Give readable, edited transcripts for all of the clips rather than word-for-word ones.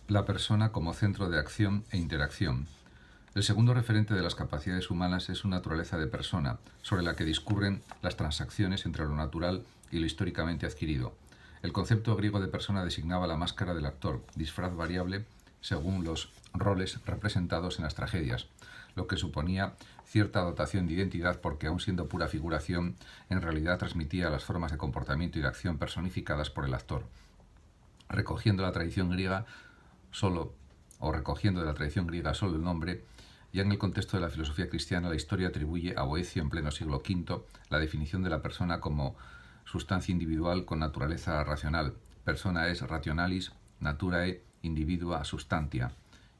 La persona como centro de acción e interacción. El segundo referente de las capacidades humanas es su naturaleza de persona, sobre la que discurren las transacciones entre lo natural y lo históricamente adquirido. El concepto griego de persona designaba la máscara del actor, disfraz variable según los roles representados en las tragedias, lo que suponía cierta dotación de identidad porque, aun siendo pura figuración, en realidad transmitía las formas de comportamiento y de acción personificadas por el actor. Recogiendo de la tradición griega solo el nombre, ya en el contexto de la filosofía cristiana, la historia atribuye a Boecio en pleno siglo V la definición de la persona como sustancia individual con naturaleza racional. Persona es rationalis, naturae individua substantia.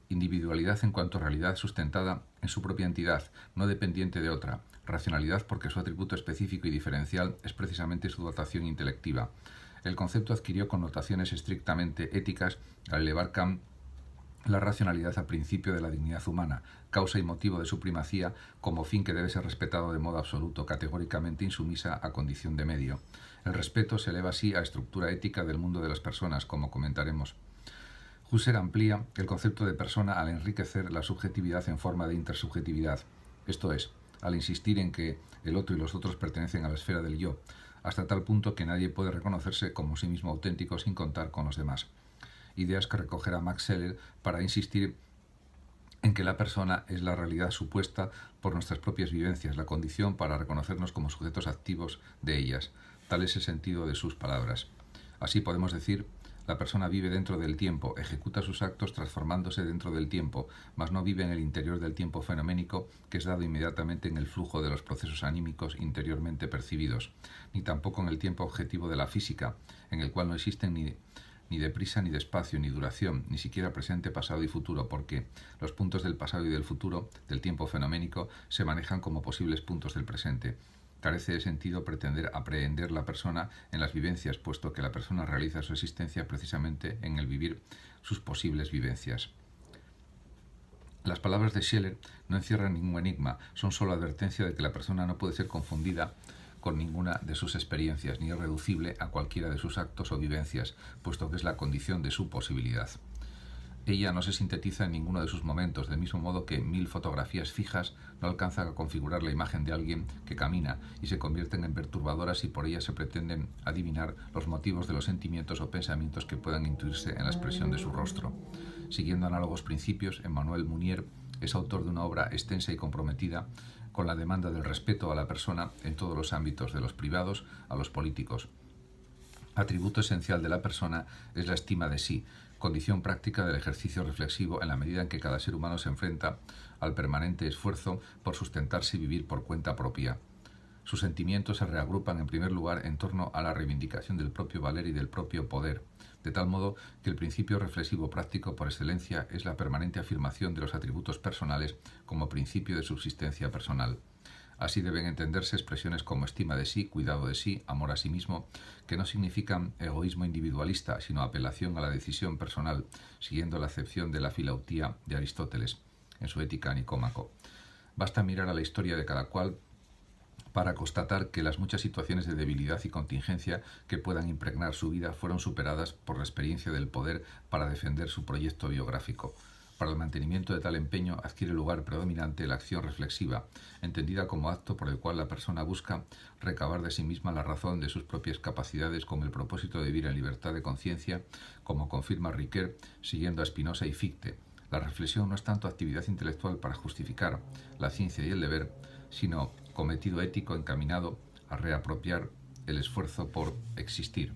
Individualidad en cuanto a realidad sustentada en su propia entidad, no dependiente de otra. Racionalidad porque su atributo específico y diferencial es precisamente su dotación intelectiva. El concepto adquirió connotaciones estrictamente éticas al elevar Kant la racionalidad al principio de la dignidad humana, causa y motivo de su primacía, como fin que debe ser respetado de modo absoluto, categóricamente insumisa a condición de medio. El respeto se eleva así a estructura ética del mundo de las personas, como comentaremos. Husserl amplía el concepto de persona al enriquecer la subjetividad en forma de intersubjetividad, esto es, al insistir en que el otro y los otros pertenecen a la esfera del yo, hasta tal punto que nadie puede reconocerse como sí mismo auténtico sin contar con los demás. Ideas que recogerá Max Scheler para insistir en que la persona es la realidad supuesta por nuestras propias vivencias, la condición para reconocernos como sujetos activos de ellas. Tal es el sentido de sus palabras. Así podemos decir, la persona vive dentro del tiempo, ejecuta sus actos transformándose dentro del tiempo, mas no vive en el interior del tiempo fenoménico que es dado inmediatamente en el flujo de los procesos anímicos interiormente percibidos, ni tampoco en el tiempo objetivo de la física, en el cual no existen ni deprisa, ni despacio, ni duración, ni siquiera presente, pasado y futuro, porque los puntos del pasado y del futuro, del tiempo fenoménico, se manejan como posibles puntos del presente. Carece de sentido pretender aprehender la persona en las vivencias, puesto que la persona realiza su existencia precisamente en el vivir sus posibles vivencias. Las palabras de Scheler no encierran ningún enigma, son solo advertencia de que la persona no puede ser confundida con ninguna de sus experiencias, ni es reducible a cualquiera de sus actos o vivencias, puesto que es la condición de su posibilidad. Ella no se sintetiza en ninguno de sus momentos, del mismo modo que 1000 fotografías fijas no alcanzan a configurar la imagen de alguien que camina y se convierten en perturbadoras si por ellas se pretenden adivinar los motivos de los sentimientos o pensamientos que puedan intuirse en la expresión de su rostro. Siguiendo análogos principios, Emmanuel Mounier es autor de una obra extensa y comprometida con la demanda del respeto a la persona en todos los ámbitos, de los privados a los políticos. Atributo esencial de la persona es la estima de sí, condición práctica del ejercicio reflexivo en la medida en que cada ser humano se enfrenta al permanente esfuerzo por sustentarse y vivir por cuenta propia. Sus sentimientos se reagrupan en primer lugar en torno a la reivindicación del propio valer y del propio poder, de tal modo que el principio reflexivo práctico por excelencia es la permanente afirmación de los atributos personales como principio de subsistencia personal. Así deben entenderse expresiones como estima de sí, cuidado de sí, amor a sí mismo, que no significan egoísmo individualista, sino apelación a la decisión personal, siguiendo la acepción de la filautía de Aristóteles en su Ética Nicómaco. Basta mirar a la historia de cada cual para constatar que las muchas situaciones de debilidad y contingencia que puedan impregnar su vida fueron superadas por la experiencia del poder para defender su proyecto biográfico. Para el mantenimiento de tal empeño adquiere lugar predominante la acción reflexiva, entendida como acto por el cual la persona busca recabar de sí misma la razón de sus propias capacidades con el propósito de vivir en libertad de conciencia, como confirma Ricoeur siguiendo a Spinoza y Fichte. La reflexión no es tanto actividad intelectual para justificar la ciencia y el deber, sino cometido ético encaminado a reapropiar el esfuerzo por existir.